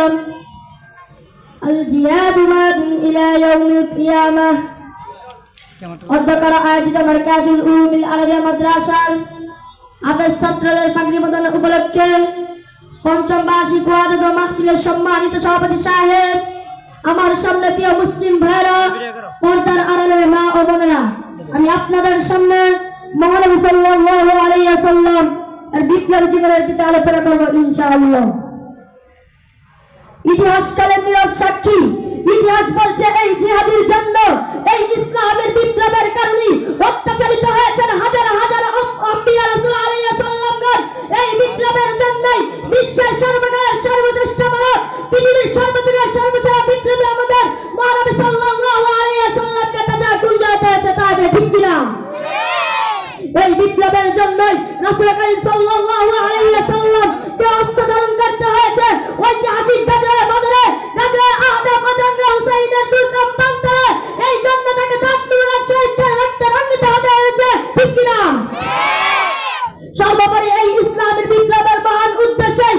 সাল্লাম আল জিহাদু মাদিন ইলা ইয়াউমিল কিয়ামাহ অধ্যকার আয়োজিত মারকাজুল উলুমিল আরবিয়া মাদ্রাসার আবেদ ছাত্রদের পাগড়ি প্রদান উপলক্ষে পঞ্চম বার্ষিক ওয়াদুদ মাহফিলের সম্মানিত সভাপতি সাহেব, আমার সামনে প্রিয় মুসলিম ভাইরা, পর্দার আড়ালে মা ও বোনেরা, আমি আপনাদের সামনে মহানবী সাল্লাল্লাহু আলাইহি ওয়াসাল্লাম এর বিপ্লবী জীবনের কিছু আলোচনা করব ইনশাআল্লাহ। ইতিহাসকালের নীরব সাক্ষী, ইতিহাস বলছে এই জিহাদের জন্য, এই ইসলামের বিপ্লবের কারণে অত্যাচারিত হয়েছেন হাজার হাজার আম্বিয়া রাসূল আলাইহিস সালামগণ। এই বিপ্লবের জন্যই বিশ্বের সর্বকালের সর্বশ্রেষ্ঠ মানব, পৃথিবীর সর্বযুগের সর্বশ্রেষ্ঠ বিপ্লবী আমাদের মহানবী সাল্লাল্লাহু আলাইহি সাল্লামকে তাজা কুঞ্জাতে হয়েছে, তাই ঠিক কিনা? এই বিপ্লবের জন্যই রাসূল করিম সাল্লাল্লাহু আলাইহি সাল্লামকে অস্ত্র ধারণ করতে হয়েছে। ঐতিহাসিক গাজওয়ে বদরে, গাজওয়ে আহদ, গাজওয়ে হুসাইনের দুর্গম প্রান্তরে এই জন্য তাকে দাঁতনুরা চরিত্রের রক্তে রঞ্জিত হতে হয়েছে, ঠিক কিনা? সর্বোপরি এই ইসলামের বিপ্লবের মহান উদ্দেশ্যে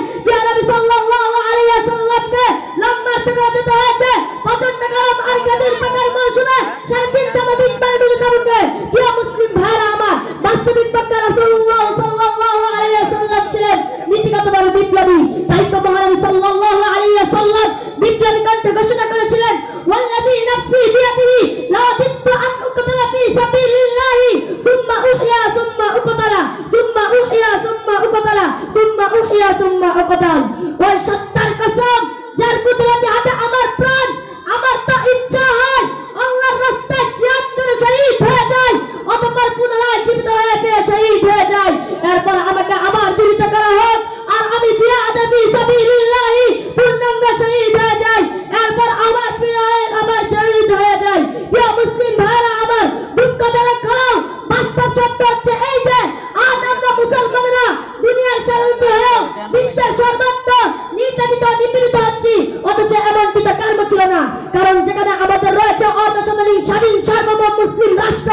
নবী সাল্লাল্লাহু আলাইহি সাল্লামকে লম্বা চড়া দিতে হয়েছে। প্রচন্ড গরম আর কাদের পাকার মৌসুমে 3.5 দিন বাড়ি কারণে প্রিয় মুসলিম ভাইরা আমার, বাস্তবিক পক্ষে রাসূলুল্লাহ সাল্লাল্লাহু আলাইহি সাল্লাম ছিলেন নীতিগতভাবে বিপ্লবী। তাই তো মহানবী সাল্লাল্লাহু আলাইহি সাল্লাম বিপ্লবী কণ্ঠে ঘোষণা করেছিলেন, ওয়াল্লাযী নাফসি বিয়াদিহি লা আদিতু আন উকতালা ফি সাবিলিল্লাহি সুম্মা উহইয়া সুম্মা উকতালা সুম্মা উহইয়া সুম্মা উকতালা সুম্মা উহইয়া সুম্মা উকতাল। ওই সত্তার কসম যার কুদরতে হাতে আমার প্রাণ, আমার তো ইচ্ছা হয় আল্লাহর রাস্তায় জিহাদ করে শহীদ হয়ে যায়, অতঃপর পুনরায় জীবিত হয়ে ফিরে শহীদ হয়ে যায়। এরপর আমাকে আবার জীবিত করা হোক আর আমি জিহাদে ফি সাবিলিল্লাহি পূর্ণাঙ্গ শহীদ হয়ে যাই, এরপর আবার ফিরে আবার শহীদ হয়ে যায়। প্রিয় মুসলিম ভাইরা আমার, দুঃখজনক হলেও বাস্তব সত্য হচ্ছে এই যে আজ আমরা মুসলমানরা দুনিয়ার সর্বত্র হয়েও বিশ্বের সর্বত্র নির্যাতিত নিপীড়িত হচ্ছি, অথচ এমনটি তো কর্ম ছিল না। কারণ যেখানে আমাদের রয়েছে অর্ধশতাধিক স্বাধীন সার্বভৌম মুসলিম রাষ্ট্র,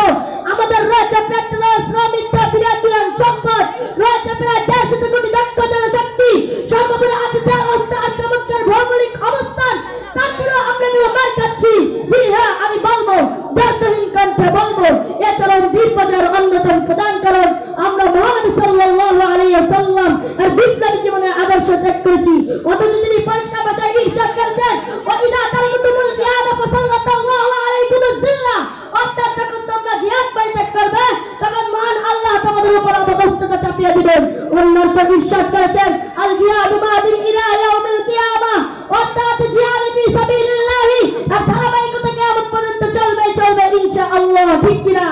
আমাদের রয়েছে পেট্রোল, শ্রমিক, বিরাট সম্পদ, রয়েছে প্রায় 150 কোটি দক্ষ জনশক্তি, সর্বোপরি আছে তার অবস্থান চমৎকার ভৌগোলিক অবস্থান, তারপরেও আমরা এগুলো মার খাচ্ছি। জি হ্যাঁ, আমি বলবো, দ্বার্থহীন কণ্ঠে বলবো, এছাড়াও বিপর্যয়ের অন্যতম প্রধান কারণ আমরা মহানবী সাল্লাল্লাহু আলাইহি সাল্লাম এর বিপ্লবী জীবনের আদর্শ ত্যাগ করেছি। অথচ তিনি পরিষ্কার ভাষায় ইরশাদ করেছেন, ওয়া ইযা তারাকুতুমুল জিহাদ ফাসাল্লাল্লাহু আলাইকুমুজ জিল্লাহ, অর্থাৎ যখন তোমরা জিহাদ পরিত্যাগ করবে তখন মহান আল্লাহ তোমাদের উপর অবস্থা চাপিয়ে দিবেন। অন্যত্র ইরশাদ করেছেন, আল জিহাদু মাদিন ইলা ইয়াউমিল কিয়ামাহ, অর্থাৎ জিহাদ ফি সাবিলিল্লাহি আর ধারাবাহিকতা কিয়ামত পর্যন্ত চলবে চলবে ইনশাআল্লাহ, ঠিক কিনা?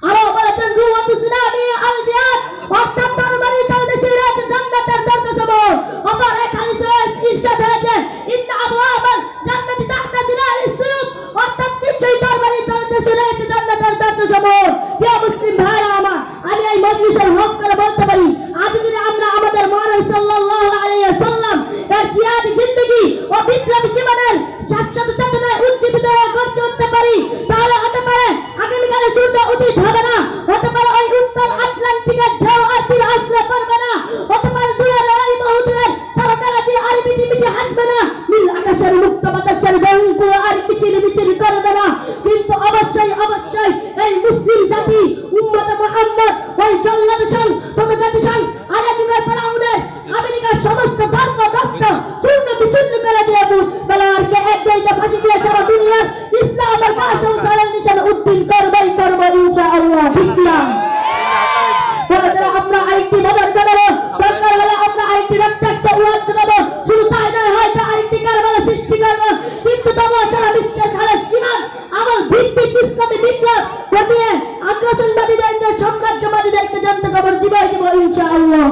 আরো বলেছেন, রুয়াতু সিনামি আল জিহাদ, অর্থাৎ তরবারি তলদেশে রয়েছে জান্নাতের দরজাসমূহ। আবার এক হাদিসে ইরশাদ হয়েছে, ইন্না আবওয়াবাল জান্নাতি তাহতা জিলালিস সুয়ুফ, অর্থাৎ নিশ্চয়ই তরবারি তলদেশে রয়েছে জান্নাতের দরজাসমূহ। প্রিয় মুসলিম ভাইরা আমার, আমি এই মজলিসের হক করে বলতে পারি, আজ যদি আমরা আমাদের মহানবী সাল্লাল্লাহু আলাইহি সাল্লাম এর জিহাদি জিন্দেগি ও বিপ্লবী জীবনের শাশ্বত চেতনায় উজ্জীবিত হয়ে গড়ে উঠতে পারি, তাহলে হতে পারে আগামীকালের সূর্য উদিত হবে না, হতে পারে ওই উত্তর আটলান্টিকের ঢেউ আর তীর আসলে পড়বে না, হতে পারে দূরের ওই বহুদূরের তারকারাজি আর মিটি হাঁটবে না, নীল আকাশের মুক্ত বাতাসের বেহুঙ্কুর আর কিচির মিচির করবে না, কিন্তু অবশ্যই অবশ্যই এই মুসলিম জাতি উম্মতে মুহাম্মদ ওই জল্লাদশন তথা জাতিসংঘ আর যুগের ফেরাউনের আমেরিকার সমস্ত ধর্ম দস্ত চূর্ণ বিচূর্ণ করে দিয়ে বুশ বেলারকে এক দইতে ফাঁসি দিয়ে সারা দুনিয়ার ইসলামের কাশংসারের নিশান উদ্দিন করবেই করব ইনশাআল্লাহ, ঠিক না? আমরা আরেকটি মদত দেবো, দরকার হলে আমরা আরেকটি রক্তাক্ত ওয়াদ দেবো, শুধু তাই নয়, হয়তো আরেকটি কারবালা সৃষ্টি করবো, কিন্তু তবুও সারা বিশ্বের খালেদ ইমান আমল ভিত্তিক ইসলামী বিপ্লব ঘটিয়ে আগ্রাসনবাদীদেরকে, সাম্রাজ্যবাদীদেরকে জানতে খবর দিবই দিব ইনশাআল্লাহ।